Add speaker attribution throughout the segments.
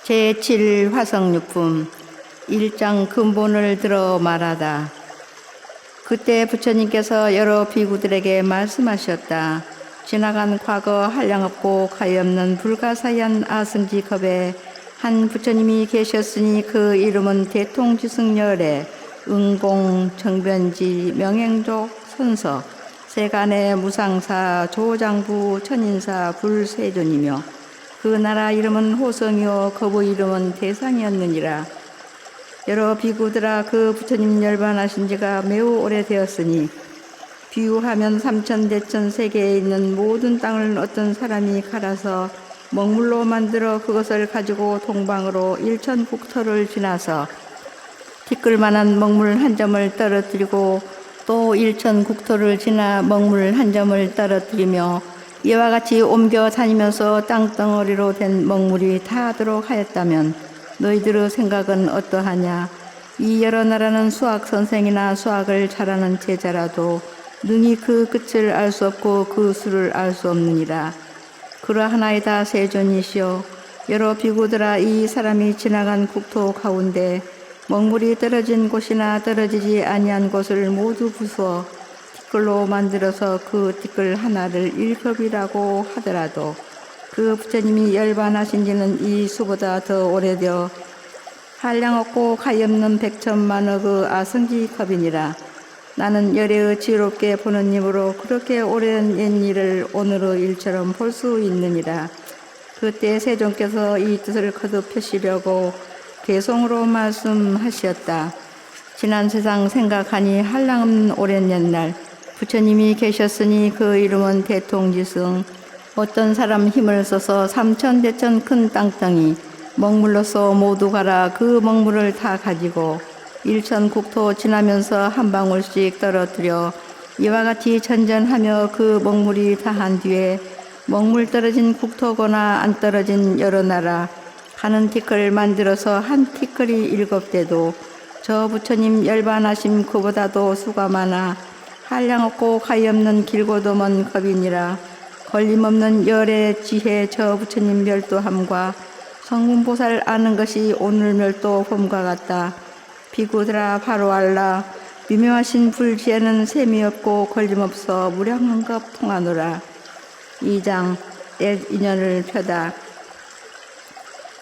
Speaker 1: 제7화성육품 1장 근본을 들어 말하다. 그때 부처님께서 여러 비구들에게 말씀하셨다. 지나간 과거 한량없고 가엾는 불가사의한 아승지컵에 한 부처님이 계셨으니 그 이름은 대통지승열애, 응공, 정변지, 명행족, 선서, 세간의 무상사, 조장부, 천인사, 불세존이며 그 나라 이름은 호성이요 거부 이름은 대상이었느니라. 여러 비구들아, 그 부처님 열반하신 지가 매우 오래되었으니 비유하면 삼천대천 세계에 있는 모든 땅을 어떤 사람이 갈아서 먹물로 만들어 그것을 가지고 동방으로 일천국토를 지나서 티끌만한 먹물 한 점을 떨어뜨리고 또 일천국토를 지나 먹물 한 점을 떨어뜨리며 이와 같이 옮겨 다니면서 땅덩어리로 된 먹물이 다하도록 하였다면 너희들의 생각은 어떠하냐? 이 여러 나라는 수학 선생이나 수학을 잘하는 제자라도 능히 그 끝을 알 수 없고 그 수를 알 수 없느니라. 그러하나이다 세존이시여, 여러 비구들아, 이 사람이 지나간 국토 가운데 먹물이 떨어진 곳이나 떨어지지 아니한 곳을 모두 부수어 티끌로 만들어서 그 티끌 하나를 1급이라고 하더라도 그 부처님이 열반하신 지는 이 수보다 더 오래되어 한량없고 가엾는 백천만억 그 아승지컵이니라. 나는 열애의 지롭게 보는 입으로 그렇게 오랜 옛일을 오늘의 일처럼 볼 수 있느니라. 그때 세존께서 이 뜻을 거듭 펴시려고 개송으로 말씀하셨다. 지난 세상 생각하니 한량없는 오랜 옛날 부처님이 계셨으니 그 이름은 대통지승. 어떤 사람 힘을 써서 삼천대천 큰 땅덩이 먹물로서 모두 갈아 그 먹물을 다 가지고 일천국토 지나면서 한 방울씩 떨어뜨려 이와 같이 전전하며 그 먹물이 다한 뒤에 먹물 떨어진 국토거나 안 떨어진 여러 나라 가는 티끌 만들어서 한 티끌이 7대도 저 부처님 열반하심 그보다도 수가 많아 한량없고 가엾는 길고도 먼 겁이니라. 걸림없는 열의 지혜 저 부처님 멸도함과 성문보살 아는 것이 오늘 멸도 봄과 같다. 비구들아, 바로 알라. 미묘하신 불지혜는 셈이 없고 걸림없어 무량한급 통하노라. 2장 인연을 펴다.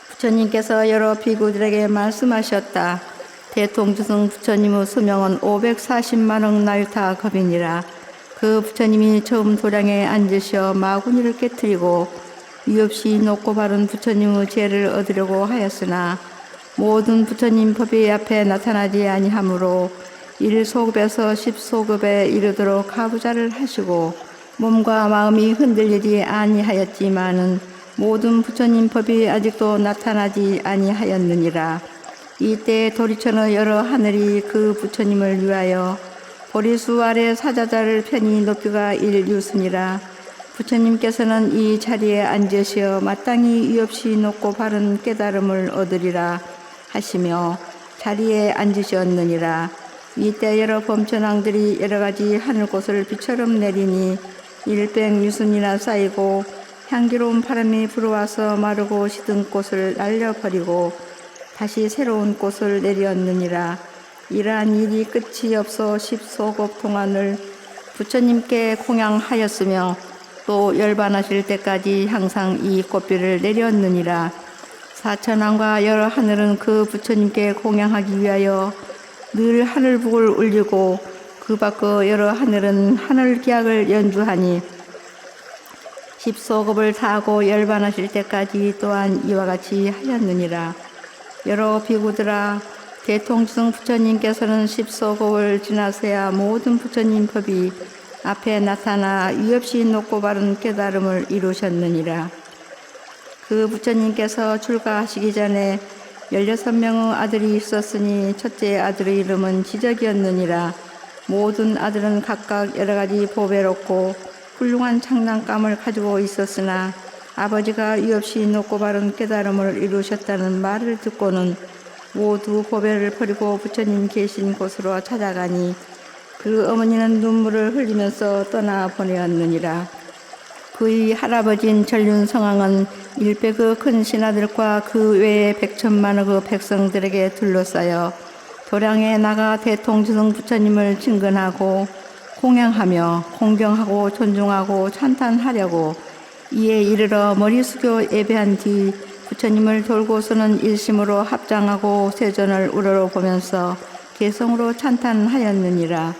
Speaker 1: 부처님께서 여러 비구들에게 말씀하셨다. 대통지승 부처님의 수명은 540만억 나유타 겁이니라. 그 부처님이 처음 도량에 앉으셔 마구니를 깨뜨리고 위없이 높고 바른 부처님의 지혜를 얻으려고 하였으나 모든 부처님 법이 앞에 나타나지 아니하므로 1소급에서 10소급에 이르도록 가부좌를 하시고 몸과 마음이 흔들리지 아니하였지만은 모든 부처님 법이 아직도 나타나지 아니하였느니라. 이때 도리천의 여러 하늘이 그 부처님을 위하여 보리수 아래 사자자를 편히 높이가 일유순이라. 부처님께서는 이 자리에 앉으시어 마땅히 위없이 높고 바른 깨달음을 얻으리라 하시며 자리에 앉으셨느니라. 이때 여러 범천왕들이 여러 가지 하늘꽃을 비처럼 내리니 일백유순이나 쌓이고 향기로운 바람이 불어와서 마르고 시든 꽃을 날려버리고 다시 새로운 꽃을 내렸느니라. 이러한 일이 끝이 없어 10소급 동안을 부처님께 공양하였으며 또 열반하실 때까지 항상 이 꽃비를 내렸느니라. 사천왕과 여러 하늘은 그 부처님께 공양하기 위하여 늘 하늘북을 울리고 그 밖의 여러 하늘은 하늘기악을 연주하니 10소급을 타고 열반하실 때까지 또한 이와 같이 하였느니라. 여러 비구들아, 대통지승 부처님께서는 10소급을 지나서야 모든 부처님 법이 앞에 나타나 위없이 높고 바른 깨달음을 이루셨느니라. 그 부처님께서 출가하시기 전에 16명의 아들이 있었으니 첫째 아들의 이름은 지적이었느니라. 모든 아들은 각각 여러 가지 보배롭고 훌륭한 장난감을 가지고 있었으나 아버지가 위없이 높고 바른 깨달음을 이루셨다는 말을 듣고는 모두 보배를 버리고 부처님 계신 곳으로 찾아가니 그 어머니는 눈물을 흘리면서 떠나보내었느니라. 그의 할아버지인 전륜성왕은 일백의 큰 신하들과 그 외에 백천만의 그 백성들에게 둘러싸여 도량에 나가 대통지승 부처님을 친근하고 공양하며 공경하고 존중하고 찬탄하려고 이에 이르러 머리 숙여 예배한 뒤 부처님을 돌고서는 일심으로 합장하고 세존을 우러러보면서 개성으로 찬탄하였느니라.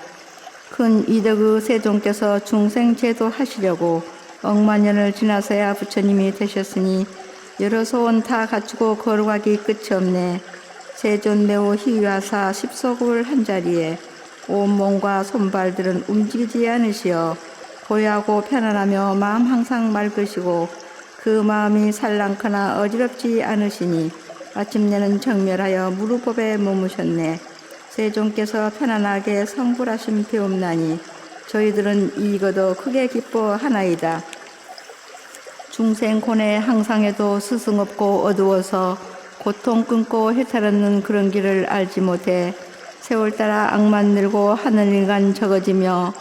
Speaker 1: 큰 이덕의 세존께서 중생 제도하시려고 억만년을 지나서야 부처님이 되셨으니 여러 소원 다 갖추고 걸어가기 끝이 없네. 세존 매우 희귀하사 십소급을 한 자리에 온몸과 손발들은 움직이지 않으시어 고요하고 편안하며 마음 항상 맑으시고 그 마음이 살랑거나 어지럽지 않으시니 마침내는 정멸하여 무릎법에 머무셨네. 세존께서 편안하게 성불하심 배움나니 저희들은 이거도 크게 기뻐하나이다. 중생 고뇌 항상에도 스승 없고 어두워서 고통 끊고 해탈하는 그런 길을 알지 못해 세월 따라 악만 늘고 하늘 인간 적어지며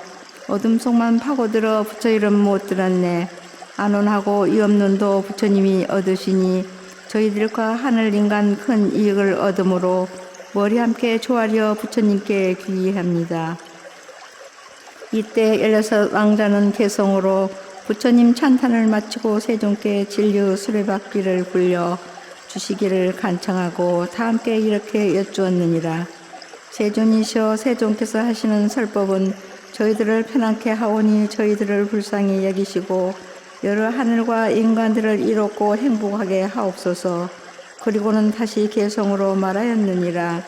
Speaker 1: 어둠 속만 파고들어 부처 이름 못 들었네. 안온하고 이없는도 부처님이 얻으시니 저희들과 하늘 인간 큰 이익을 얻음으로 머리 함께 조아려 부처님께 귀의합니다. 이때 16 왕자는 개성으로 부처님 찬탄을 마치고 세존께 진류 수레바퀴를 굴려 주시기를 간청하고 다 함께 이렇게 여쭈었느니라. 세존이시여 세존께서 하시는 설법은 저희들을 편안케 하오니 저희들을 불쌍히 여기시고 여러 하늘과 인간들을 이롭고 행복하게 하옵소서. 그리고는 다시 개성으로 말하였느니라.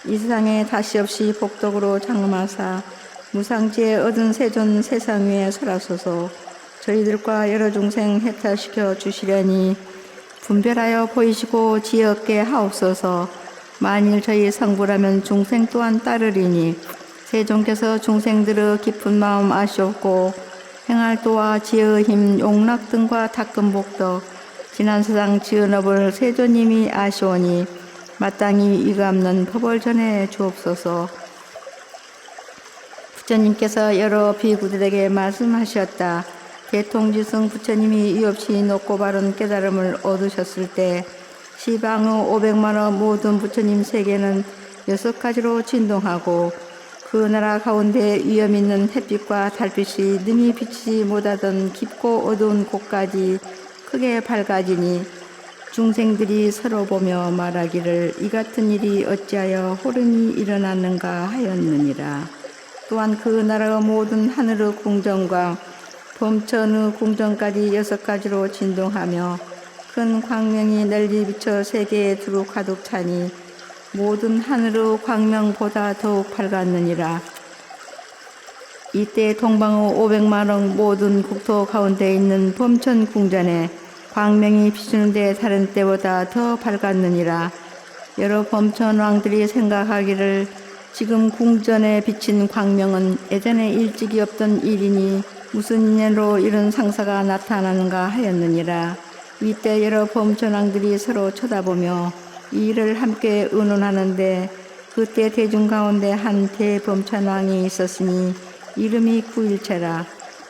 Speaker 1: 이 세상에 다시 없이 복덕으로 장엄하사 무상지에 얻은 세존 세상 위에 설하소서. 저희들과 여러 중생 해탈시켜 주시려니 분별하여 보이시고 지혜 얻게 하옵소서. 만일 저희 성불하면 중생 또한 따르리니 세존께서 중생들의 깊은 마음 아시옵고 행할도와 지혜의 힘, 용락 등과 닦은 복덕, 지난 세상 지은 업을 세존님이 아시오니 마땅히 이가 없는 법을 전해 주옵소서. 부처님께서 여러 비구들에게 말씀하셨다. 대통지승 부처님이 이없이 높고 바른 깨달음을 얻으셨을 때 시방의 500만의 모든 부처님 세계는 6가지로 진동하고 그 나라 가운데 위험 있는 햇빛과 달빛이 능히 비치지 못하던 깊고 어두운 곳까지 크게 밝아지니 중생들이 서로 보며 말하기를 이 같은 일이 어찌하여 호련히 일어났는가 하였느니라. 또한 그 나라의 모든 하늘의 궁전과 범천의 궁전까지 6가지로 진동하며 큰 광명이 널리 비쳐 세계에 두루 가득 차니 모든 하늘의 광명보다 더욱 밝았느니라. 이때 동방의 500만억 모든 국토 가운데 있는 범천 궁전에 광명이 비추는데 다른 때보다 더 밝았느니라. 여러 범천 왕들이 생각하기를 지금 궁전에 비친 광명은 예전에 일찍이 없던 일이니 무슨 인연으로 이런 상사가 나타나는가 하였느니라. 이때 여러 범천 왕들이 서로 쳐다보며 이 일을 함께 의논하는데 그때 대중 가운데 한 대범천 왕이 있었으니 이름이 구일체라.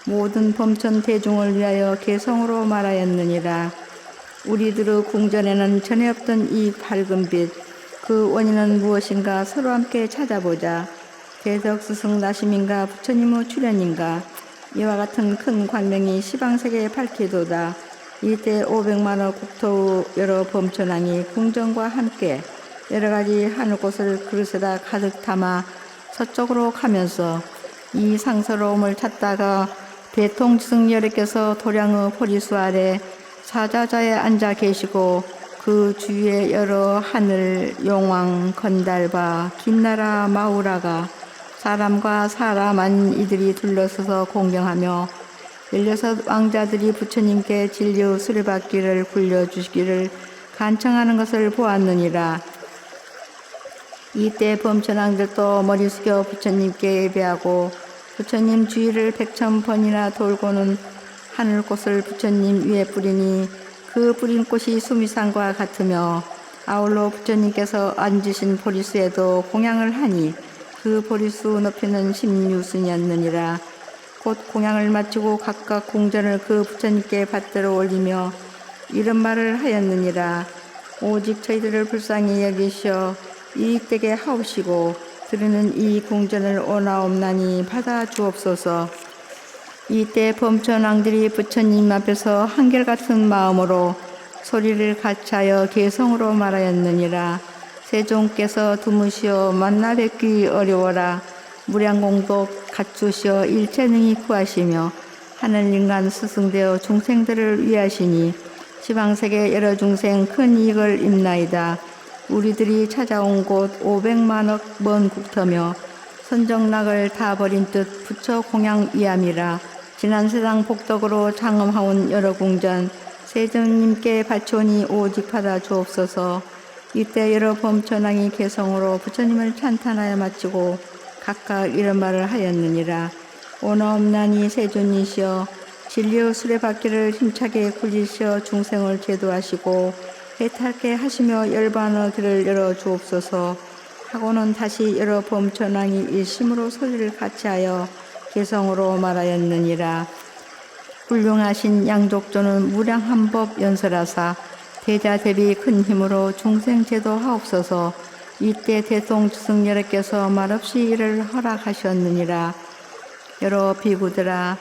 Speaker 1: 모든 범천 대중을 위하여 개성으로 말하였느니라. 우리들의 궁전에는 전에 없던 이 밝은 빛, 그 원인은 무엇인가 서로 함께 찾아보자. 대덕스승 나심인가 부처님의 출현인가. 이와 같은 큰 광명이 시방세계에 밝히도다. 이때 500만의 국토의 여러 범천왕이 궁전과 함께 여러 가지 하늘꽃을 그릇에다 가득 담아 서쪽으로 가면서 이 상서로움을 찾다가 대통지승 여력께서 도량의 보리수 아래 사자자에 앉아 계시고 그 주위에 여러 하늘, 용왕, 건달바, 긴나라, 마우라가 사람과 사람한 이들이 둘러서서 공경하며 16 왕자들이 부처님께 진료 수레바퀴를 굴려주시기를 간청하는 것을 보았느니라. 이때 범천왕들도 머리 숙여 부처님께 예배하고 부처님 주위를 100,000번이나 돌고는 하늘꽃을 부처님 위에 뿌리니 그 뿌린 꽃이 수미산과 같으며 아울러 부처님께서 앉으신 보리수에도 공양을 하니 그 보리수 높이는 16순이었느니라. 곧 공양을 마치고 각각 궁전을 그 부처님께 받들어 올리며 이런 말을 하였느니라. 오직 저희들을 불쌍히 여기시어 이익되게 하옵시고 드리는 이 궁전을 오나옵나니 받아 주옵소서. 이때 범천왕들이 부처님 앞에서 한결같은 마음으로 소리를 같이하여 개성으로 말하였느니라. 세종께서 드무시어 만나 뵙기 어려워라. 무량공덕 갖추시어 일체능히 구하시며 하늘인간 스승되어 중생들을 위하시니 지방세계 여러 중생 큰 이익을 입나이다. 우리들이 찾아온 곳 500만억 먼 국터며 선정락을 다 버린 뜻 부처 공양 위함이라. 지난 세상 복덕으로 장엄하온 여러 궁전 세존님께 바치오니 오직 받아 주옵소서. 이때 여러 범천왕이 개성으로 부처님을 찬탄하여 마치고 각각 이런 말을 하였느니라. 오나옵나니 세존이시여 진리의 수레바퀴를 힘차게 굴리시어 중생을 제도하시고 해탈게 하시며 열반의 길을 열어 주옵소서. 하고는 다시 여러 범천왕이 일심으로 소리를 같이하여 개성으로 말하였느니라. 훌륭하신 양족조는 무량한법 연설하사 대자 대비 큰 힘으로 중생 제도하옵소서. 이때 대통주승 여러께서 말없이 이를 허락하셨느니라. 여러 비구들아,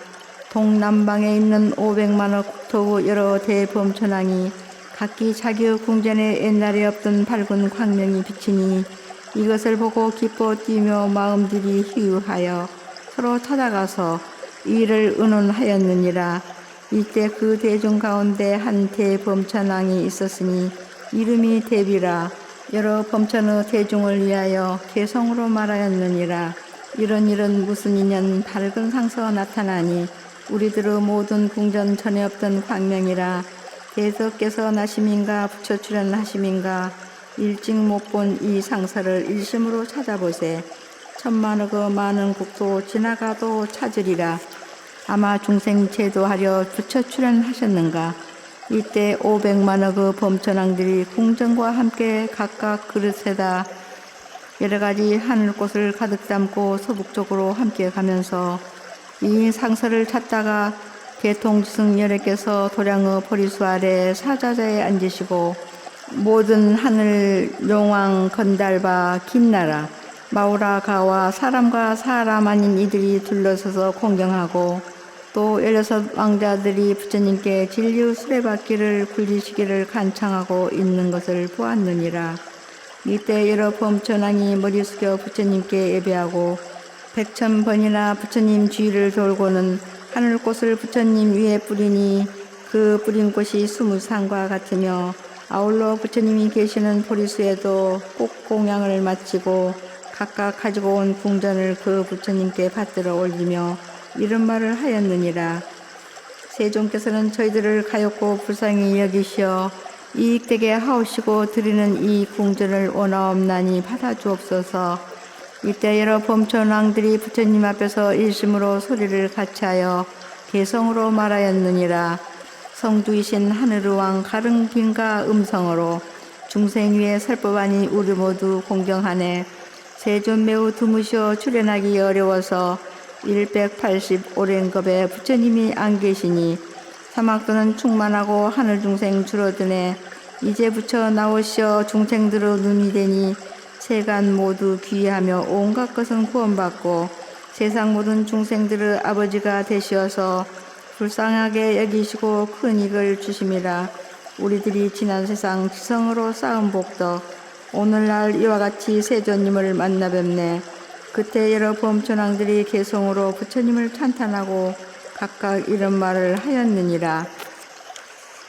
Speaker 1: 동남방에 있는 500만의 국토의 여러 대범천왕이 각기 자기의 궁전에 옛날에 없던 밝은 광명이 비치니 이것을 보고 기뻐 뛰며 마음들이 희유하여 서로 찾아가서 이를 의논하였느니라. 이때 그 대중 가운데 한 대범천왕이 있었으니 이름이 대비라. 여러 범천의 대중을 위하여 개성으로 말하였느니라. 이런 무슨 인연 밝은 상서가 나타나니 우리들의 모든 궁전 전에 없던 광명이라. 대석께서 나심인가 부처 출현하심인가 일찍 못 본 이 상서를 일심으로 찾아보세. 천만의 그 많은 국토 지나가도 찾으리라. 아마 중생 제도하려 부처 출현하셨는가. 이때 500만의 그 범천왕들이 궁전과 함께 각각 그릇에다 여러 가지 하늘꽃을 가득 담고 서북쪽으로 함께 가면서 이 상서를 찾다가 대통주승 여러께서 도량의 보리수 아래 사자자에 앉으시고 모든 하늘 용왕 건달바 김나라 마우라가와 사람과 사람 아닌 이들이 둘러서서 공경하고 또 16 왕자들이 부처님께 진리의 수레바퀴를 굴리시기를 간청하고 있는 것을 보았느니라. 이때 여러 범천왕이 머리 숙여 부처님께 예배하고 100,000번이나 부처님 주위를 돌고는 하늘꽃을 부처님 위에 뿌리니 그 뿌린 곳이 20상과 같으며 아울러 부처님이 계시는 보리수에도 꼭 공양을 마치고 각각 가지고 온 궁전을 그 부처님께 받들어 올리며 이런 말을 하였느니라. 세종께서는 저희들을 가엾고 불쌍히 여기시어 이익되게 하옵시고 드리는 이 궁전을 오나옵나니 받아 주옵소서. 이때 여러 범천왕들이 부처님 앞에서 일심으로 소리를 같이하여 개성으로 말하였느니라. 성두이신 하늘의 왕 가릉빈가 음성으로 중생 위에 살법하니 우리 모두 공경하네. 세존 매우 드무시어 출현하기 어려워서 185랭겁에 부처님이 안 계시니 사막도는 충만하고 하늘 중생 줄어드네. 이제 부처 나오시어 중생들의 눈이 되니 세간 모두 귀하며 온갖 것은 구원받고 세상 모든 중생들의 아버지가 되시어서 불쌍하게 여기시고 큰 이익을 주심이라. 우리들이 지난 세상 지성으로 쌓은 복덕 오늘날 이와 같이 세존님을 만나 뵙네. 그때 여러 범천왕들이 개성으로 부처님을 찬탄하고 각각 이런 말을 하였느니라.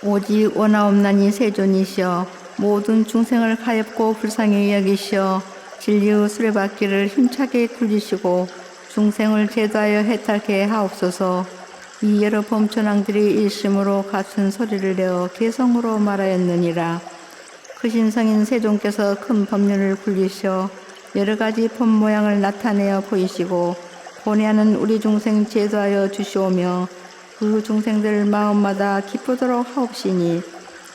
Speaker 1: 오직 원하옵나니 세존이시여 모든 중생을 가엾고 불쌍히 여기시어 진리의 수레바퀴를 힘차게 굴리시고 중생을 제도하여 해탈케 하옵소서. 이 여러 범천왕들이 일심으로 같은 소리를 내어 개성으로 말하였느니라. 크신 성인 세종께서 큰 법륜을 굴리시어 여러 가지 법 모양을 나타내어 보이시고 고뇌하는 우리 중생 제도하여 주시오며 그 중생들 마음마다 기쁘도록 하옵시니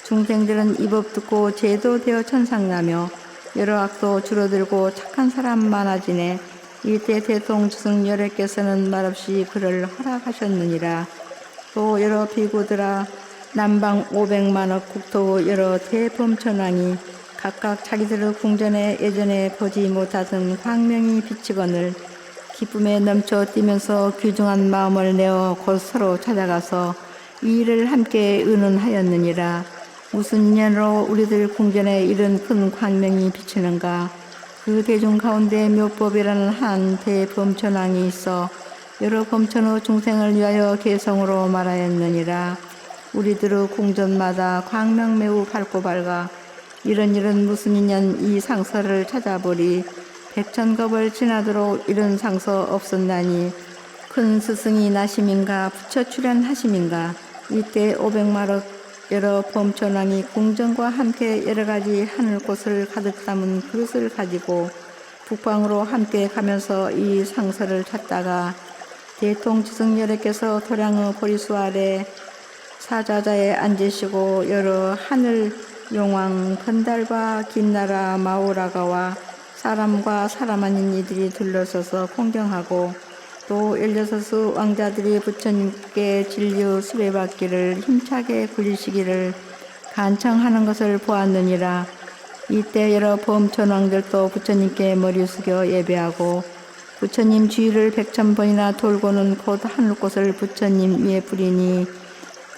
Speaker 1: 중생들은 이 법 듣고 제도되어 천상나며 여러 악도 줄어들고 착한 사람 많아지네. 이때 대통주승 여러께서는 말없이 그를 허락하셨느니라. 또 여러 비구들아 남방 500만억 국토 여러 대범천왕이 각각 자기들의 궁전에 예전에 보지 못하던 광명이 비치거늘 기쁨에 넘쳐 뛰면서 귀중한 마음을 내어 곧 서로 찾아가서 이 일을 함께 의논하였느니라. 무슨 인연으로 우리들 궁전에 이런 큰 광명이 비치는가. 그 대중 가운데 묘법이라는 한 대범천왕이 있어 여러 범천의 중생을 위하여 개성으로 말하였느니라. 우리들의 궁전마다 광명 매우 밝고 밝아 이런 무슨 인연 이 상서를 찾아보리. 백천겁을 지나도록 이런 상서 없었나니 큰 스승이 나심인가 부처 출현하심인가. 이때 500마력 여러 범천왕이 궁전과 함께 여러 가지 하늘꽃을 가득 담은 그릇을 가지고 북방으로 함께 가면서 이 상서를 찾다가 대통지승 여러께서 도량의 보리수 아래 사자자에 앉으시고 여러 하늘 용왕 건달과 긴나라 마오라가와 사람과 사람 아닌 이들이 둘러서서 공경하고 또 16의 왕자들이 부처님께 진료 수레바퀴를 힘차게 굴리시기를 간청하는 것을 보았느니라. 이때 여러 범천왕들도 부처님께 머리 숙여 예배하고 부처님 주위를 100,000번이나 돌고는 곧 하늘꽃을 부처님 위에 뿌리니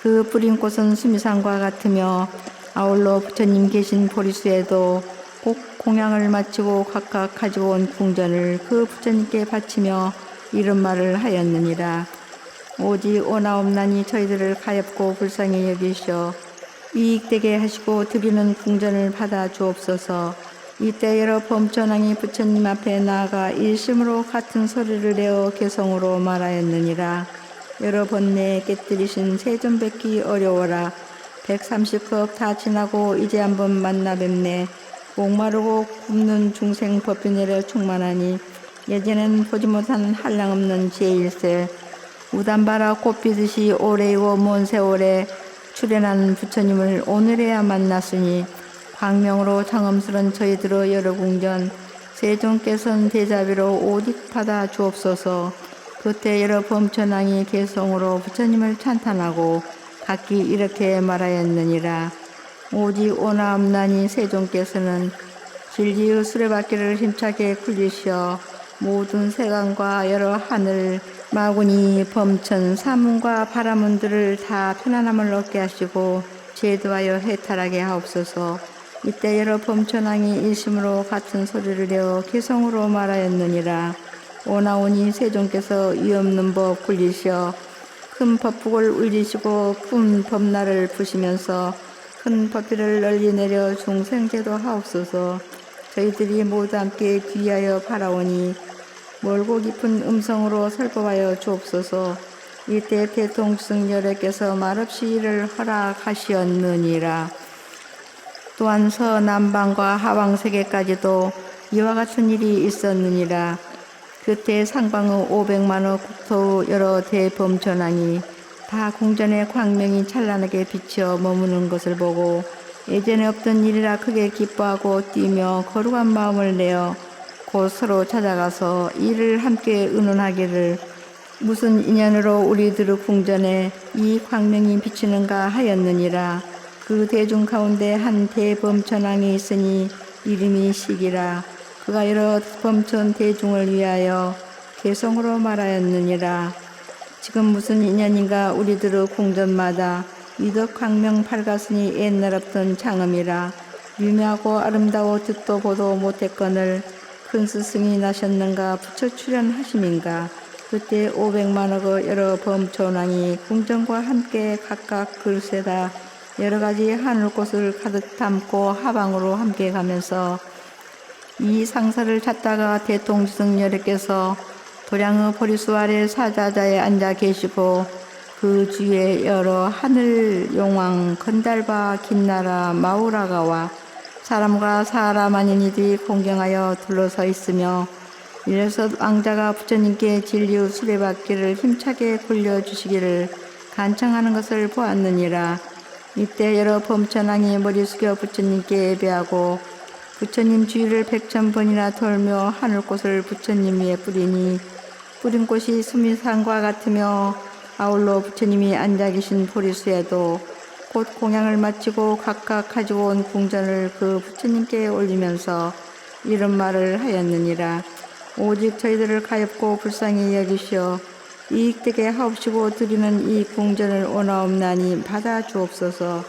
Speaker 1: 그 뿌린 꽃은 수미산과 같으며 아울러 부처님 계신 보리수에도 꼭 공양을 마치고 각각 가지고 온 궁전을 그 부처님께 바치며 이런 말을 하였느니라. 오직 오나옵나니 저희들을 가엾고 불쌍히 여기시어 이익되게 하시고 드리는 궁전을 받아 주옵소서. 이때 여러 범천왕이 부처님 앞에 나아가 일심으로 같은 소리를 내어 개성으로 말하였느니라. 여러 번뇌에 깨뜨리신 세존 뵙기 어려워라. 130급 다 지나고 이제 한번 만나 뵙네. 목마르고 굶는 중생 법변이라 충만하니 예전엔 보지 못한 한량없는 제1세 우담바라 꽃비듯이 오래이고 먼 세월에 출현한 부처님을 오늘에야 만났으니 광명으로 장엄스런 저희들의 여러 궁전 세존께서는 대자비로 오직 받아 주옵소서. 그때 여러 범천왕이 개성으로 부처님을 찬탄하고 각기 이렇게 말하였느니라. 오직 오나옵나니 세존께서는 진리의 수레바퀴를 힘차게 굴리시어 모든 세간과 여러 하늘 마구니 범천 사문과 바라문들을 다 편안함을 얻게 하시고 제도하여 해탈하게 하옵소서. 이때 여러 범천왕이 일심으로 같은 소리를 내어 개성으로 말하였느니라. 오나오니 세존께서 위없는 법 굴리시어 큰 법국을 울리시고 큰 법날을 부시면서 큰 법비를 널리 내려 중생제도 하옵소서. 저희들이 모두 함께 귀하여 바라오니 멀고 깊은 음성으로 설법하여 주옵소서. 이때 대통주승 여러께서 말없이 이를 허락하시었느니라. 또한 서남방과 하방세계까지도 이와 같은 일이 있었느니라. 그때 상방의 500만의 국토의 여러 대범천왕이 다 궁전의 광명이 찬란하게 비쳐 머무는 것을 보고 예전에 없던 일이라 크게 기뻐하고 뛰며 거룩한 마음을 내어 곧 서로 찾아가서 이를 함께 의논하기를 무슨 인연으로 우리들의 궁전에 이 광명이 비치는가 하였느니라. 그 대중 가운데 한 대범천왕이 있으니 이름이 시기라. 그가 여러 범천 대중을 위하여 개성으로 말하였느니라. 지금 무슨 인연인가 우리들의 궁전마다 위덕 광명 밝았으니 옛날 없던 장엄이라. 유명하고 아름다워 듣도 보도 못했거늘 큰 스승이 나셨는가 부처 출현하심인가. 그때 500만억의 여러 범천왕이 궁전과 함께 각각 그릇에다 여러 가지 하늘꽃을 가득 담고 하방으로 함께 가면서 이 상사를 찾다가 대통주승 여러께서 도량의 보리수 아래 사자자에 앉아 계시고 그 주위에 여러 하늘 용왕 건달바 긴나라 마우라가와 사람과 사람 아닌 이들이 공경하여 둘러서 있으며 16 왕자가 부처님께 진리의 수레바퀴를 힘차게 굴려주시기를 간청하는 것을 보았느니라. 이때 여러 범천왕이 머리 숙여 부처님께 예배하고 부처님 주위를 100,000번이나 돌며 하늘꽃을 부처님 위에 뿌리니 뿌린 꽃이 수미산과 같으며 아울러 부처님이 앉아 계신 보리수에도 곧 공양을 마치고 각각 가지고 온 궁전을 그 부처님께 올리면서 이런 말을 하였느니라. 오직 저희들을 가엾고 불쌍히 여기시어 이익되게 하옵시고 드리는 이 궁전을 오나옵나니 받아 주옵소서.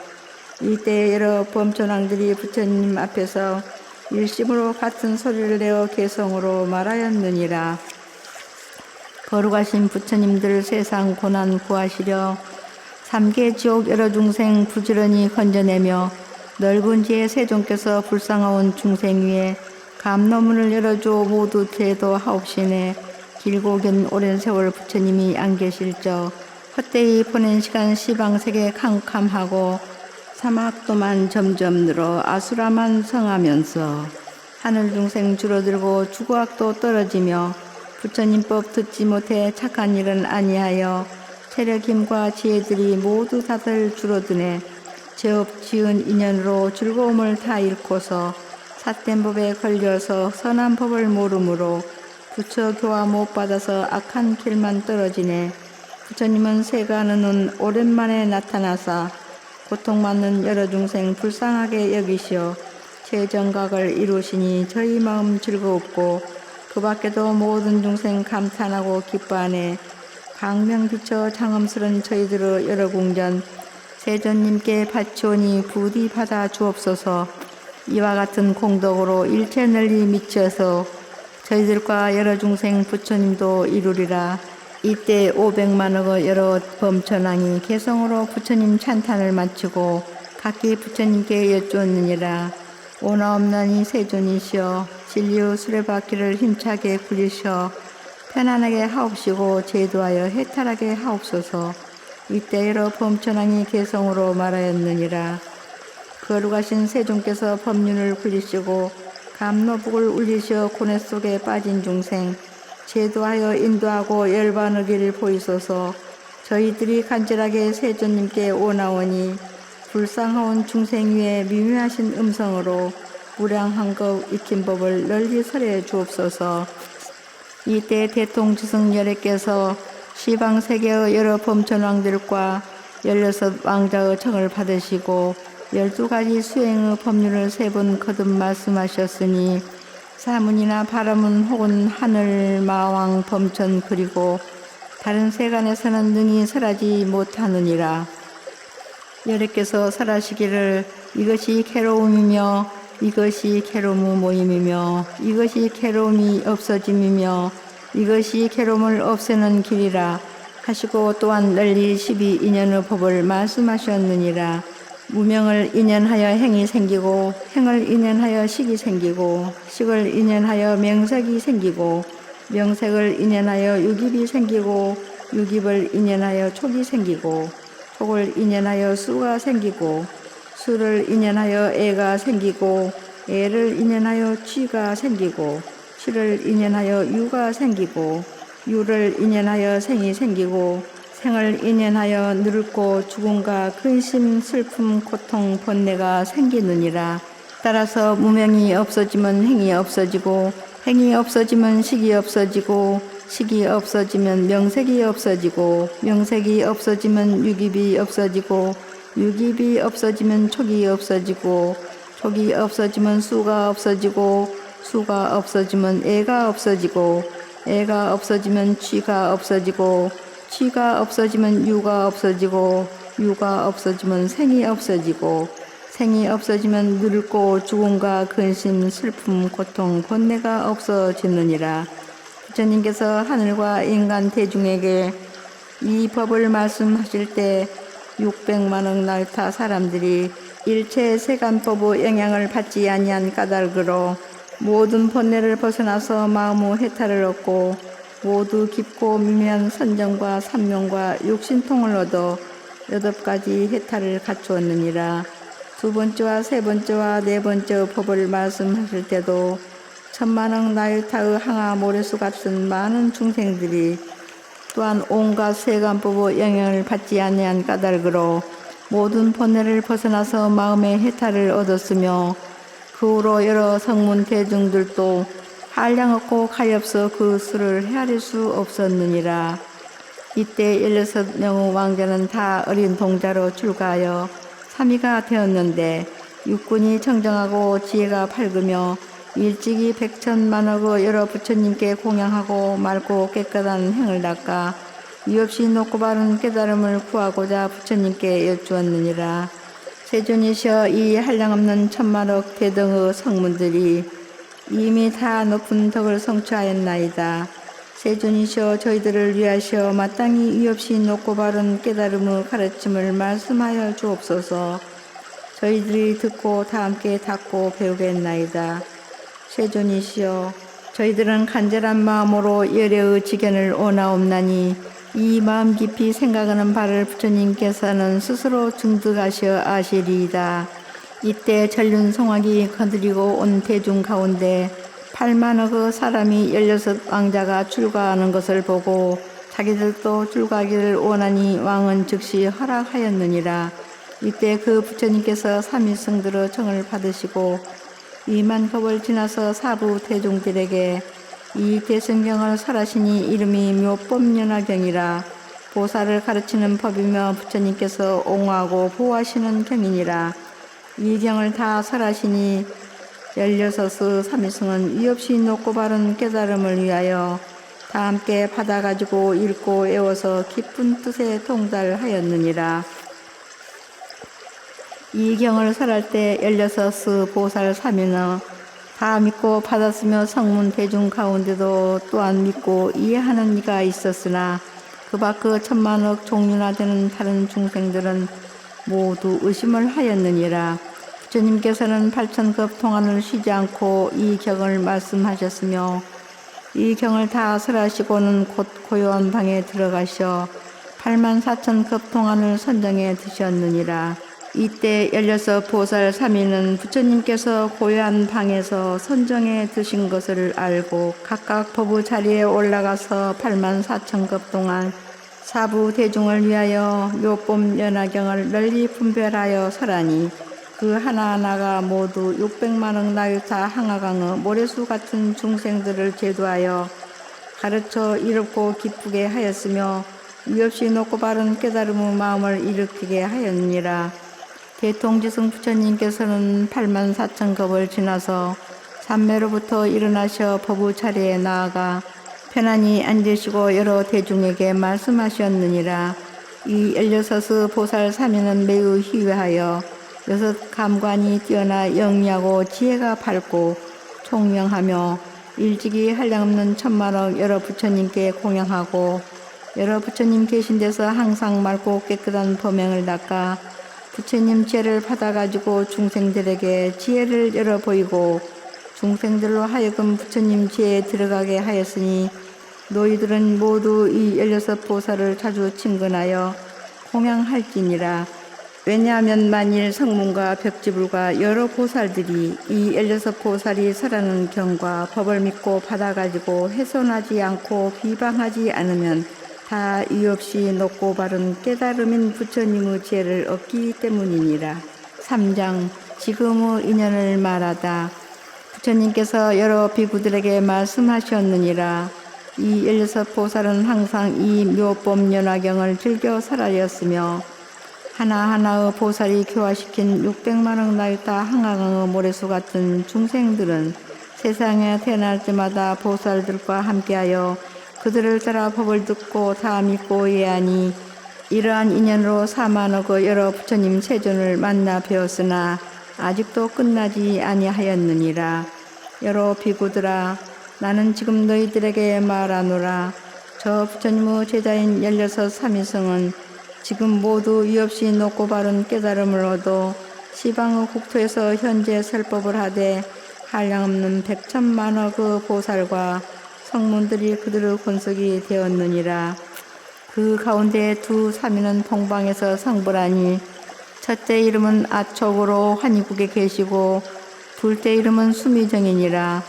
Speaker 1: 이때 여러 범천왕들이 부처님 앞에서 일심으로 같은 소리를 내어 개성으로 말하였느니라. 거룩하신 부처님들 세상 고난 구하시려 삼계 지옥 여러 중생 부지런히 건져내며 넓은 지혜 세존께서 불쌍하온 중생 위에 감로문을 열어줘 모두 제도하옵시네. 길고 긴 오랜 세월 부처님이 안 계실저 헛되이 보낸 시간 시방세계 캄캄하고 사막도만 점점 늘어 아수라만 성하면서 하늘 중생 줄어들고 주구악도 떨어지며 부처님법 듣지 못해 착한 일은 아니하여 체력 힘과 지혜들이 모두 다들 줄어드네. 죄업 지은 인연으로 즐거움을 다 잃고서 삿된 법에 걸려서 선한 법을 모르므로 부처 교화 못 받아서 악한 길만 떨어지네. 부처님은 새가 느는 오랜만에 나타나사 고통받는 여러 중생 불쌍하게 여기시어 최정각을 이루시니 저희 마음 즐거웠고 그 밖에도 모든 중생 감탄하고 기뻐하네. 광명 비쳐 장엄스런 저희들의 여러 궁전 세존님께 바치오니 부디 받아 주옵소서. 이와 같은 공덕으로 일체 널리 미쳐서 저희들과 여러 중생 부처님도 이루리라. 이때 500만억의 여러 범천왕이 개성으로 부처님 찬탄을 마치고 각기 부처님께 여쭈었느니라. 오나옵나니 세존이시여 진리의 수레바퀴를 힘차게 굴리셔 편안하게 하옵시고 제도하여 해탈하게 하옵소서. 이때 여러 범천왕이 개성으로 말하였느니라. 거룩하신 세존께서 법륜을 굴리시고 감로북을 울리시어 고뇌 속에 빠진 중생 제도하여 인도하고 열반하기를 보이소서. 저희들이 간절하게 세존님께 오나오니 불쌍하온 중생 위에 미묘하신 음성으로 무량한급 익힌 법을 널리 설해 주옵소서. 이때 대통지승 열애께서 시방세계의 여러 범천왕들과 16 왕자의 청을 받으시고 12가지 수행의 법률을 3번 거듭 말씀하셨으니 사문이나 바라문 혹은 하늘, 마왕, 범천 그리고 다른 세간에서는 능히 설하지 못하느니라. 열애께서 설하시기를 이것이 괴로움이며 이것이 괴로움의 모임이며 이것이 괴로움이 없어짐이며 이것이 괴로움을 없애는 길이라 하시고 또한 널리 12인연의 법을 말씀하셨느니라. 무명을 인연하여 행이 생기고 행을 인연하여 식이 생기고 식을 인연하여 명색이 생기고 명색을 인연하여 유깁이 생기고 유깁을 인연하여 촉이 생기고 촉을 인연하여 수가 생기고 수를 인연하여 애가 생기고 애를 인연하여 쥐가 생기고 쥐를 인연하여 유가 생기고 유를 인연하여 생이 생기고 생을 인연하여 늙고 죽음과 근심, 슬픔, 고통, 번뇌가 생기느니라. 따라서 무명이 없어지면 행이 없어지고 행이 없어지면 식이 없어지고 식이 없어지면 명색이 없어지고 명색이 없어지면 유깁이 없어지고 유깁이 없어지면 촉이 없어지고 촉이 없어지면 수가 없어지고 수가 없어지면 애가 없어지고 애가 없어지면 쥐가 없어지고 쥐가 없어지면 유가 없어지고 유가 없어지면 생이 없어지고 생이 없어지면 늙고 죽음과 근심, 슬픔, 고통, 번뇌가 없어지느니라. 부처님께서 하늘과 인간 대중에게 이 법을 말씀하실 때 600만억 날타 사람들이 일체 세간법의 영향을 받지 아니한 까닭으로 모든 번뇌를 벗어나서 마음의 해탈을 얻고 모두 깊고 미묘한 선정과 삼명과 육신통을 얻어 8가지 해탈을 갖추었느니라. 2번째와 3번째와 4번째 법을 말씀하실 때도 1000만억 나일타의 항아 모래수 같은 많은 중생들이 또한 온갖 세간법의 영향을 받지 아니한 까닭으로 모든 번뇌를 벗어나서 마음의 해탈을 얻었으며 그 후로 여러 성문 대중들도 한량없고 가엾어 그 수를 헤아릴 수 없었느니라. 이때 16명의 왕자는 다 어린 동자로 출가하여 3위가 되었는데 육군이 청정하고 지혜가 밝으며 일찍이 백천만억의 여러 부처님께 공양하고 맑고 깨끗한 행을 닦아 이없이 높고 바른 깨달음을 구하고자 부처님께 여쭈었느니라. 세존이시여, 이 한량없는 천만억 대등의 성문들이 이미 다 높은 덕을 성취하였나이다. 세존이시여, 저희들을 위하시어 마땅히 이없이 높고 바른 깨달음의 가르침을 말씀하여 주옵소서. 저희들이 듣고 다 함께 닦고 배우겠나이다. 세존이시여, 저희들은 간절한 마음으로 열애의 지견을 원하옵나니 이 마음 깊이 생각하는 바를 부처님께서는 스스로 증득하시어 아시리이다. 이때 전륜성악이 거느리고 온 대중 가운데 8만억의 사람이 16왕자가 출가하는 것을 보고 자기들도 출가하기를 원하니 왕은 즉시 허락하였느니라. 이때 그 부처님께서 삼위승들의 청을 받으시고 2만 겁을 지나서 사부 대중들에게 이 대승경을 설하시니 이름이 묘법연화경이라. 보살을 가르치는 법이며 부처님께서 옹호하고 보호하시는 경이니라. 이 경을 다 설하시니 16의 삼위승은 위없이 높고 바른 깨달음을 위하여 다 함께 받아가지고 읽고 외워서 깊은 뜻에 통달하였느니라. 이 경을 설할 때 16의 보살 삼위는 다 믿고 받았으며 성문 대중 가운데도 또한 믿고 이해하는 이가 있었으나 그 밖의 천만억 종류나 되는 다른 중생들은 모두 의심을 하였느니라. 부처님께서는 8,000급 동안을 쉬지 않고 이 경을 말씀하셨으며 이 경을 다 설하시고는 곧 고요한 방에 들어가셔 84,000급 동안을 선정해 드셨느니라. 이때 16 보살 삼위는 부처님께서 고요한 방에서 선정해 드신 것을 알고 각각 법의 자리에 올라가서 84,000급 동안 사부 대중을 위하여 묘법 연화경을 널리 분별하여 설하니 그 하나하나가 모두 600만억 나유타 항아강의 모래수 같은 중생들을 제도하여 가르쳐 이롭고 기쁘게 하였으며 위없이 높고 바른 깨달음의 마음을 일으키게 하였느니라. 대통지승 부처님께서는 84,000급을 지나서 삼매로부터 일어나셔 법의 자리에 나아가 편안히 앉으시고 여러 대중에게 말씀하셨느니라. 이 16의 보살 삼위는 매우 희귀하여 6 감관이 뛰어나 영리하고 지혜가 밝고 총명하며 일찍이 한량없는 천만억 여러 부처님께 공양하고 여러 부처님 계신 데서 항상 맑고 깨끗한 범행을 닦아 부처님 지혜를 받아가지고 중생들에게 지혜를 열어 보이고 중생들로 하여금 부처님 지혜에 들어가게 하였으니 너희들은 모두 이 16보살을 자주 친근하여 공양할지니라. 왜냐하면 만일 성문과 벽지불과 여러 보살들이 이 16보살이 설하는 경과 법을 믿고 받아가지고 훼손하지 않고 비방하지 않으면 다 이없이 높고 바른 깨달음인 부처님의 지혜를 얻기 때문이니라. 3장 지금의 인연을 말하다. 부처님께서 여러 비구들에게 말씀하셨느니라. 이 16보살은 항상 이 묘법 연화경을 즐겨 설하였으며 하나하나의 보살이 교화시킨 600만억 나유타 항아강의 모래수 같은 중생들은 세상에 태어날 때마다 보살들과 함께하여 그들을 따라 법을 듣고 다 믿고 이해하니 이러한 인연으로 4만억의 여러 부처님 세존을 만나 배웠으나 아직도 끝나지 아니하였느니라. 여러 비구들아, 나는 지금 너희들에게 말하노라. 저 부처님의 제자인 16 삼위승은 지금 모두 위없이 높고 바른 깨달음을 얻어 시방의 국토에서 현재 설법을 하되 한량없는 100천만억의 보살과 성문들이 그들의 권속이 되었느니라. 그 가운데 두 삼위는 동방에서 성불하니 첫째 이름은 아촉으로 환희국에 계시고 둘째 이름은 수미정이니라.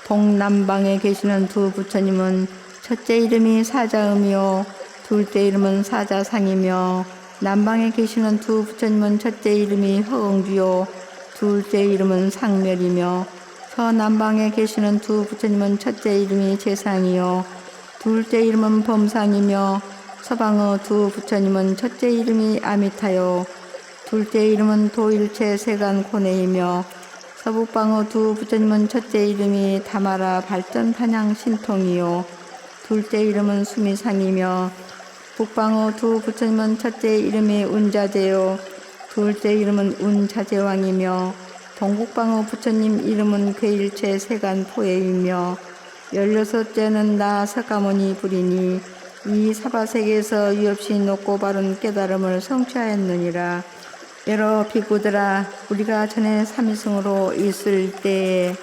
Speaker 1: 동남방에 계시는 두 부처님은 첫째 이름이 사자음이요 둘째 이름은 사자상이며 남방에 계시는 두 부처님은 첫째 이름이 허응주요 둘째 이름은 상멸이며 서남방에 계시는 두 부처님은 첫째 이름이 재상이요 둘째 이름은 범상이며 서방의 두 부처님은 첫째 이름이 아미타요 둘째 이름은 도일체 세간 고네이며 서북방의 두 부처님은 첫째 이름이 다마라 발전 단양 신통이요 둘째 이름은 수미상이며 북방의 두 부처님은 첫째 이름이 운자제요 둘째 이름은 운자제왕이며 동국방의 부처님 이름은 괴일체 세간 포예이며 16째는 나 석가모니 부리니 이 사바세계에서 유없이 높고 바른 깨달음을 성취하였느니라. 여러 비구들아 우리가 전에 삼위승으로 있을 때에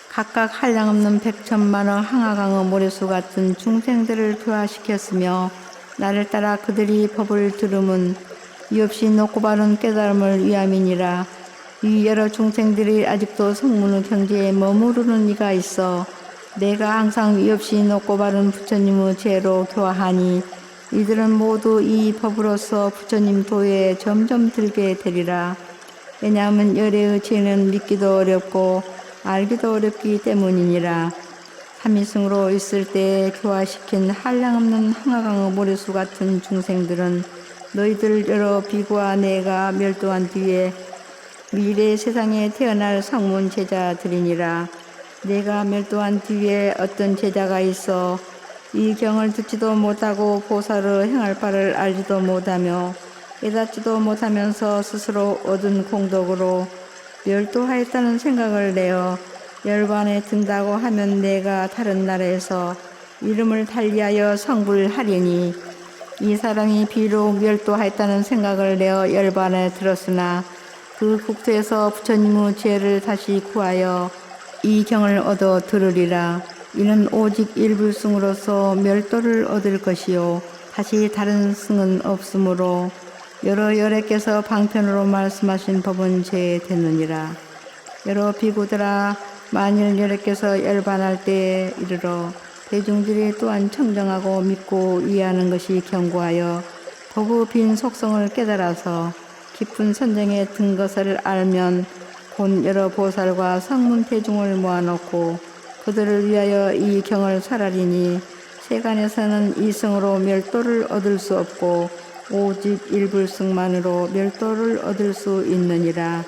Speaker 1: 각각 한량없는 백천만의 항아강의 모래수 같은 중생들을 교화시켰으며 나를 따라 그들이 법을 들음은 이없이 높고 바른 깨달음을 위함이니라. 이 여러 중생들이 아직도 성문의 경지에 머무르는 이가 있어 내가 항상 이없이 높고 바른 부처님의 죄로 교화하니 이들은 모두 이 법으로서 부처님 도에 점점 들게 되리라. 왜냐하면 열애의 죄는 믿기도 어렵고 알기도 어렵기 때문이니라. 삼위승으로 있을 때에 교화시킨 한량없는 항아강의 모래수 같은 중생들은 너희들 여러 비구와 내가 멸도한 뒤에 미래 세상에 태어날 성문 제자들이니라. 내가 멸도한 뒤에 어떤 제자가 있어 이 경을 듣지도 못하고 보살을 행할 바를 알지도 못하며 깨닫지도 못하면서 스스로 얻은 공덕으로 멸도하였다는 생각을 내어 열반에 든다고 하면 내가 다른 나라에서 이름을 달리하여 성불하리니 이 사람이 비록 멸도하였다는 생각을 내어 열반에 들었으나 그 국토에서 부처님의 죄를 다시 구하여 이 경을 얻어 들으리라. 이는 오직 일불승으로서 멸도를 얻을 것이요 다시 다른 승은 없으므로 여러 열애께서 방편으로 말씀하신 법은 제되느니라. 여러 비구들아 만일 열애께서 열반할 때에 이르러 대중들이 또한 청정하고 믿고 이해하는 것이 견고하여 법의 빈 속성을 깨달아서 깊은 선정에 든 것을 알면 곧 여러 보살과 성문 대중을 모아놓고 그들을 위하여 이 경을 설하리니 세간에서는 이승으로 멸도를 얻을 수 없고 오직 일불승만으로 멸도를 얻을 수 있느니라.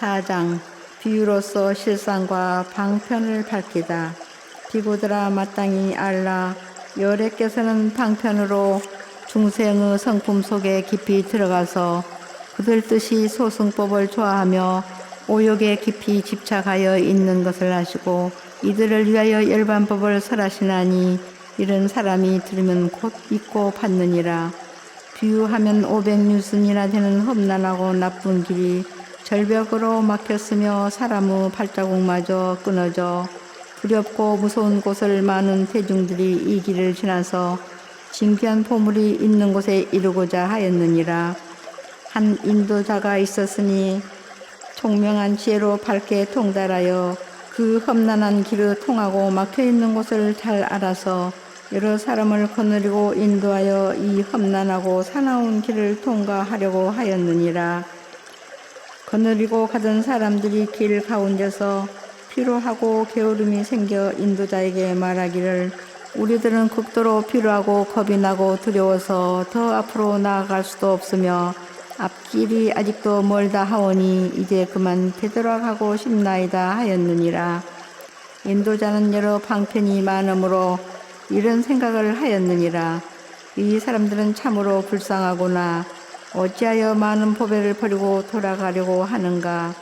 Speaker 1: 4장 비유로서 실상과 방편을 밝히다. 비구들아 마땅히 알라. 열애께서는 방편으로 중생의 성품 속에 깊이 들어가서 그들 뜻이 소승법을 좋아하며 오욕에 깊이 집착하여 있는 것을 아시고 이들을 위하여 열반법을 설하시나니 이런 사람이 들으면 곧 믿고 받느니라. 비유하면 500유순이나 되는 험난하고 나쁜 길이 절벽으로 막혔으며 사람의 발자국마저 끊어져 두렵고 무서운 곳을 많은 대중들이 이 길을 지나서 진귀한 보물이 있는 곳에 이르고자 하였느니라. 한 인도자가 있었으니 총명한 지혜로 밝게 통달하여 그 험난한 길을 통하고 막혀있는 곳을 잘 알아서 여러 사람을 거느리고 인도하여 이 험난하고 사나운 길을 통과하려고 하였느니라. 거느리고 가던 사람들이 길 가운데서 피로하고 게으름이 생겨 인도자에게 말하기를 우리들은 극도로 피로하고 겁이 나고 두려워서 더 앞으로 나아갈 수도 없으며 앞길이 아직도 멀다 하오니 이제 그만 되돌아가고 싶나이다 하였느니라. 인도자는 여러 방편이 많으므로 이런 생각을 하였느니라. 이 사람들은 참으로 불쌍하구나. 어찌하여 많은 보배를 버리고 돌아가려고 하는가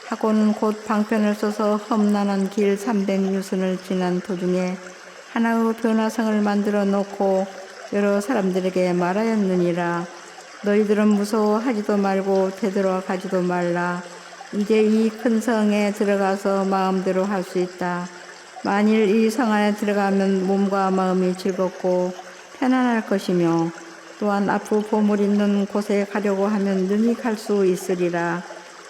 Speaker 1: 하고는 곧 방편을 써서 험난한 길 300유선을 지난 도중에 하나의 변화성을 만들어 놓고 여러 사람들에게 말하였느니라. 너희들은 무서워하지도 말고 되돌아가지도 말라. 이제 이 큰 성에 들어가서 마음대로 할 수 있다. 만일 이 성 안에 들어가면 몸과 마음이 즐겁고 편안할 것이며 또한 앞으로 보물 있는 곳에 가려고 하면 능히 갈 수 있으리라.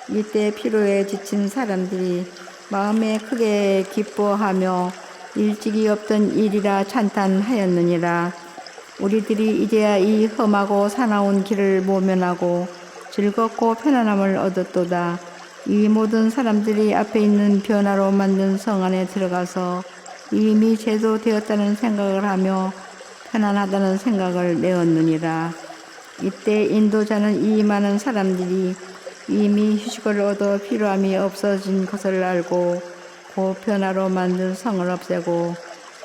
Speaker 1: 이때 피로에 지친 사람들이 마음에 크게 기뻐하며 일찍이 없던 일이라 찬탄하였느니라. 우리들이 이제야 이 험하고 사나운 길을 모면하고 즐겁고 편안함을 얻었도다. 이 모든 사람들이 앞에 있는 변화로 만든 성 안에 들어가서 이미 제도되었다는 생각을 하며 편안하다는 생각을 내었느니라. 이때 인도자는 이 많은 사람들이 이미 휴식을 얻어 필요함이 없어진 것을 알고 그 변화로 만든 성을 없애고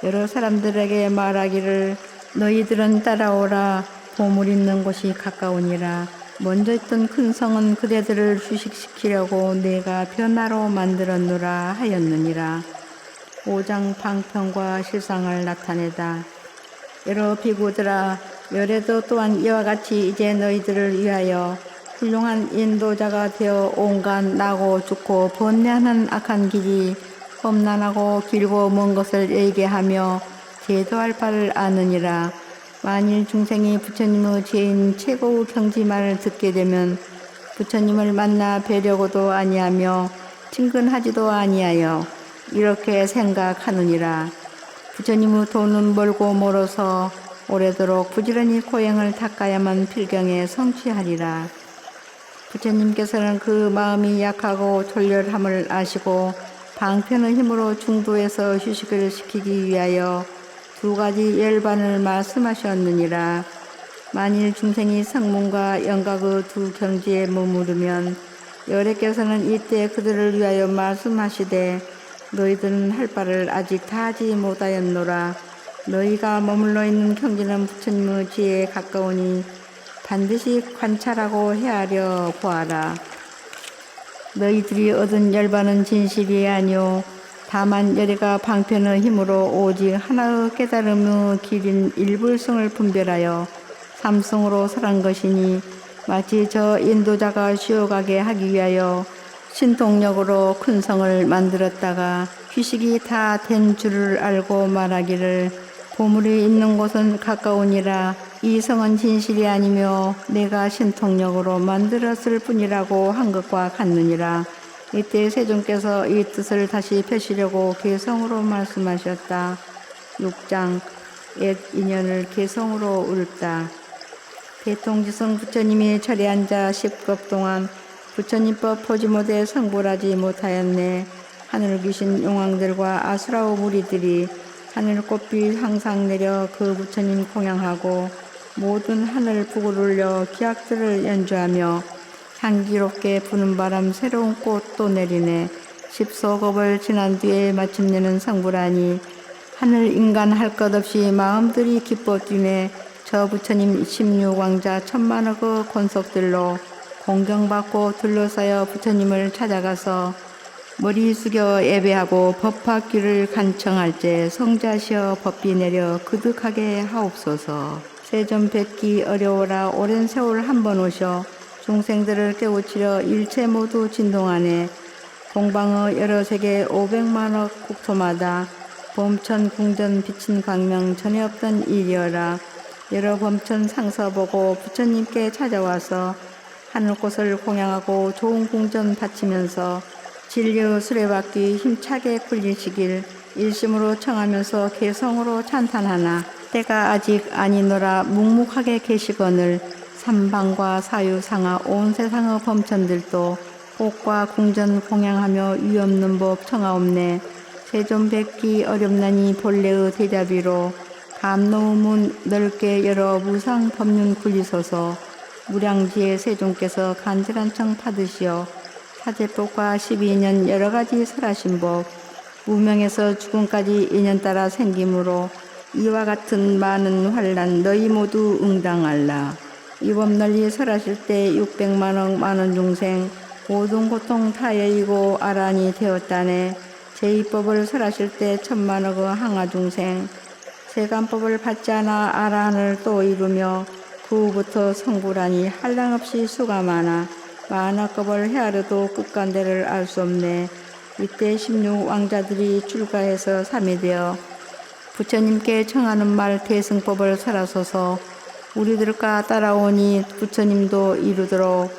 Speaker 1: 여러 사람들에게 말하기를 너희들은 따라오라. 보물 있는 곳이 가까우니라. 먼저 있던 큰 성은 그대들을 휴식시키려고 내가 변화로 만들었노라 하였느니라. 5장 방편과 실상을 나타내다. 여러 비구들아, 열에도 또한 이와 같이 이제 너희들을 위하여 훌륭한 인도자가 되어 온갖 나고 죽고 번뇌하는 악한 길이 험난하고 길고 먼 것을 얘기하며 제도할 바를 아느니라. 만일 중생이 부처님의 제인 최고의 경지말을 듣게 되면 부처님을 만나 뵈려고도 아니하며 친근하지도 아니하여 이렇게 생각하느니라. 부처님의 도는 멀고 멀어서 오래도록 부지런히 고행을 닦아야만 필경에 성취하리라. 부처님께서는 그 마음이 약하고 졸렬함을 아시고 방편의 힘으로 중도에서 휴식을 시키기 위하여 2가지 열반을 말씀하셨느니라. 만일 중생이 성문과 영각의 2 경지에 머무르면 여래께서는 이때 그들을 위하여 말씀하시되 너희들은 할 바를 아직 다 하지 못하였노라. 너희가 머물러 있는 경지는 부처님의 지혜에 가까우니 반드시 관찰하고 헤아려 보아라. 너희들이 얻은 열반은 진실이 아니오 다만 열애가 방편의 힘으로 오직 하나의 깨달음의 길인 일불성을 분별하여 삼성으로 설한 것이니 마치 저 인도자가 쉬어가게 하기 위하여 신통력으로 큰 성을 만들었다가 휴식이 다 된 줄을 알고 말하기를 보물이 있는 곳은 가까우니라. 이 성은 진실이 아니며 내가 신통력으로 만들었을 뿐이라고 한 것과 같느니라. 이때 세존께서 이 뜻을 다시 펴시려고 개성으로 말씀하셨다. 6장 옛 인연을 개성으로 읊다. 대통지성 부처님이 절에 앉아 10급 동안 부처님법 보지 못해 성불하지 못하였네. 하늘 귀신 용왕들과 아수라오 무리들이 하늘 꽃비 항상 내려 그 부처님 공양하고 모든 하늘 북을 울려 기악들을 연주하며 향기롭게 부는 바람 새로운 꽃도 내리네. 10소급을 지난 뒤에 마침내는 성불하니 하늘 인간 할 것 없이 마음들이 기뻐 뛰네. 저 부처님 16왕자 1000만억의 권속들로 공경받고 둘러싸여 부처님을 찾아가서 머리 숙여 예배하고 법화귀를 간청할 때 성자시여 법비 내려 그득하게 하옵소서. 세존 뵙기 어려워라. 오랜 세월 한 번 오셔 중생들을 깨우치려 일체 모두 진동하네. 공방의 여러 세계 500만억 국토마다 범천 궁전 비친 광명 전에 없던 일이어라. 여러 범천 상서 보고 부처님께 찾아와서 하늘꽃을 공양하고 좋은 궁전 바치면서 진리의 수레바퀴 힘차게 굴리시길 일심으로 청하면서 개성으로 찬탄하나 때가 아직 아니노라. 묵묵하게 계시거늘 삼방과 사유상하 온 세상의 범천들도 꽃과 궁전 공양하며 위없는 법 청하옵네. 세존 뵙기 어렵나니 본래의 대자비로 감노의 문 넓게 열어 무상 법륜 굴리소서. 무량지의 세존께서 간절한 청 받으시어 사제법과 12년 여러가지 설하신 법 무명에서 죽음까지 인연 따라 생김으로 이와 같은 많은 환난 너희 모두 응당할라. 이 법 널리 설하실 때 600만억 많은 중생 모든 고통 다 여의고 아란이 되었다네. 제2법을 설하실 때 1000만억의 항아 중생 세간법을 받지 않아 아란을 또 이루며 그 후부터 성불하니 한량없이 수가 많아 만악급을 헤아려도 끝간대를 알 수 없네. 이때 16왕자들이 출가해서 삼이 되어 부처님께 청하는 말 대승법을 설하소서. 우리들과 따라오니 부처님도 이루도록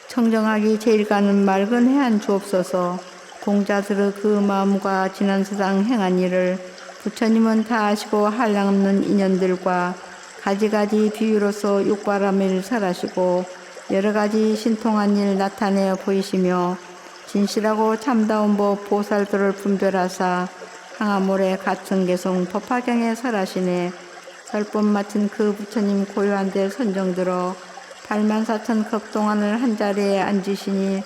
Speaker 1: 청정하기 제일 가는 맑은 해안 주옵소서. 공자들의 그 마음과 지난 세상 행한 일을 부처님은 다 아시고 한량없는 인연들과 가지가지 비유로서 육바라밀 설하시고 여러 가지 신통한 일 나타내어 보이시며 진실하고 참다운 법 보살도를 분별하사 항아모래 같은 개송 법화경에 설하시네. 설법 마친 그 부처님 고요한 데 선정들어 84,000 극동안을 한자리에 앉으시니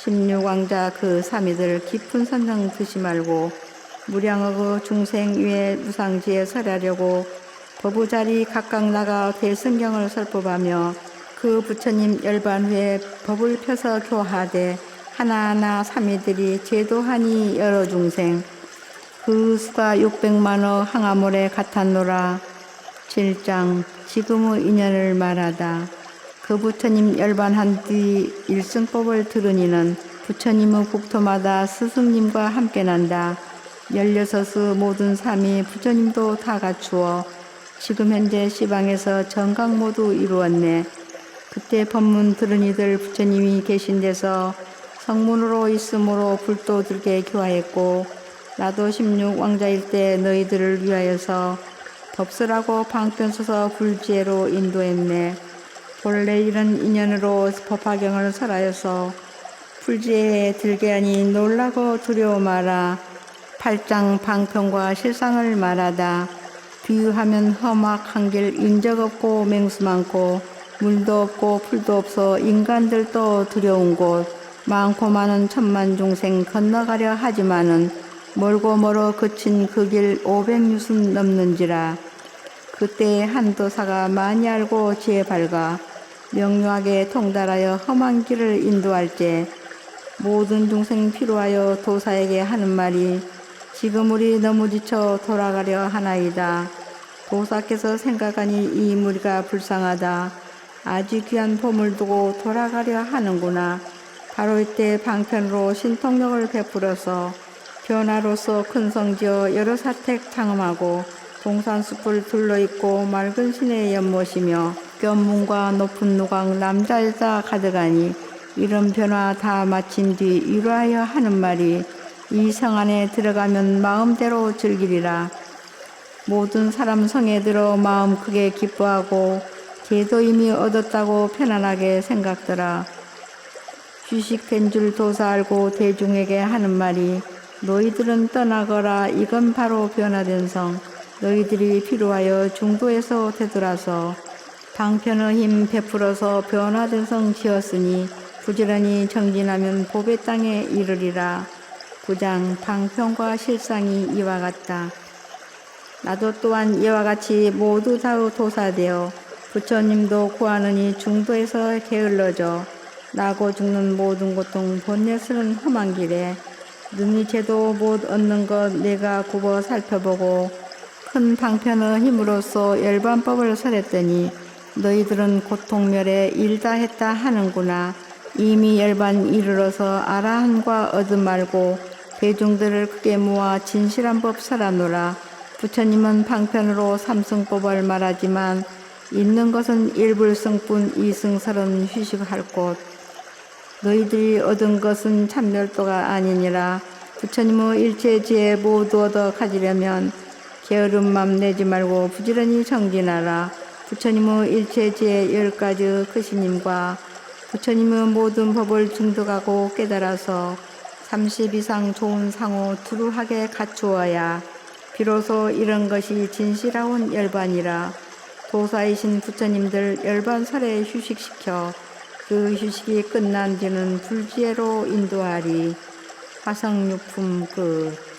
Speaker 1: 16왕자 그 사미들 깊은 선정 드시 말고 무량의 그 중생 위에 무상지에 설하려고 법의자리 각각 나가 대승경을 설법하며 그 부처님 열반 후에 법을 펴서 교하되 하나하나 사미들이 제도하니 여러 중생 그 수가 600만의 항아모래 같았노라. 7장 지금의 인연을 말하다. 그 부처님 열반한 뒤 일승법을 들으니는 부처님의 국토마다 스승님과 함께 난다. 16의 모든 삶이 부처님도 다 갖추어 지금 현재 시방에서 정각 모두 이루었네. 그때 법문 들은 이들 부처님이 계신 데서 성문으로 있으므로 불도 들게 교화했고 나도 16왕자일 때 너희들을 위하여서 법설하고 방편 서서 불지혜로 인도했네. 본래 이런 인연으로 법화경을 설하여서 불지혜에 들게 하니 놀라고 두려워 마라. 8장 방편과 실상을 말하다. 비유하면 험악한 길 인적 없고 맹수 많고 물도 없고 풀도 없어 인간들도 두려운 곳 많고 많은 천만 중생 건너가려 하지만은 멀고 멀어 그친 그 길 500유순 넘는지라. 그때 한 도사가 많이 알고 지혜 밝아 명료하게 통달하여 험한 길을 인도할 때 모든 중생 필요하여 도사에게 하는 말이 지금 우리 너무 지쳐 돌아가려 하나이다. 도사께서 생각하니 이 무리가 불쌍하다. 아주 귀한 보물 두고 돌아가려 하는구나. 바로 이때 방편으로 신통력을 베풀어서 변화로서 큰 성지어 여러 사택 창음하고 동산숲을 둘러있고 맑은 시내에 연못이며 견문과 높은 누각 남자 여자 가득하니 이런 변화 다 마친 뒤 위로하여 하는 말이 이 성 안에 들어가면 마음대로 즐기리라. 모든 사람 성에 들어 마음 크게 기뻐하고 제도 이미 얻었다고 편안하게 생각더라. 휴식된 줄 도사 알고 대중에게 하는 말이 너희들은 떠나거라. 이건 바로 변화된 성. 너희들이 필요하여 중도에서 되돌아서 방편의 힘 베풀어서 변화된 성 지었으니 부지런히 정진하면 보배 땅에 이르리라. 9장 방편과 실상이 이와 같다. 나도 또한 이와 같이 모두 다의 도사되어 부처님도 구하느니 중도에서 게을러져 나고 죽는 모든 고통 본넷스런 험한 길에 능히 제도 못 얻는 것 내가 굽어 살펴보고 큰 방편의 힘으로써 열반법을 설했더니 너희들은 고통멸에 일다 했다 하는구나. 이미 열반 이르러서 아라한과 얻음 말고 대중들을 크게 모아 진실한 법 설하노라. 부처님은 방편으로 삼승법을 말하지만 있는 것은 일불승뿐 이승설은 휴식할 곳. 너희들이 얻은 것은 참멸도가 아니니라. 부처님의 일체지혜 모두 얻어 가지려면 게으른 맘 내지 말고 부지런히 정진하라. 부처님의 일체지혜 10가지 크시님과 부처님의 모든 법을 증득하고 깨달아서 30 이상 좋은 상호 두루하게 갖추어야 비로소 이런 것이 진실하온 열반이라. 도사이신 부처님들 열반설에 휴식시켜 그 휴식이 끝난 뒤는 불지혜로 인도하리. 화성육품 끝.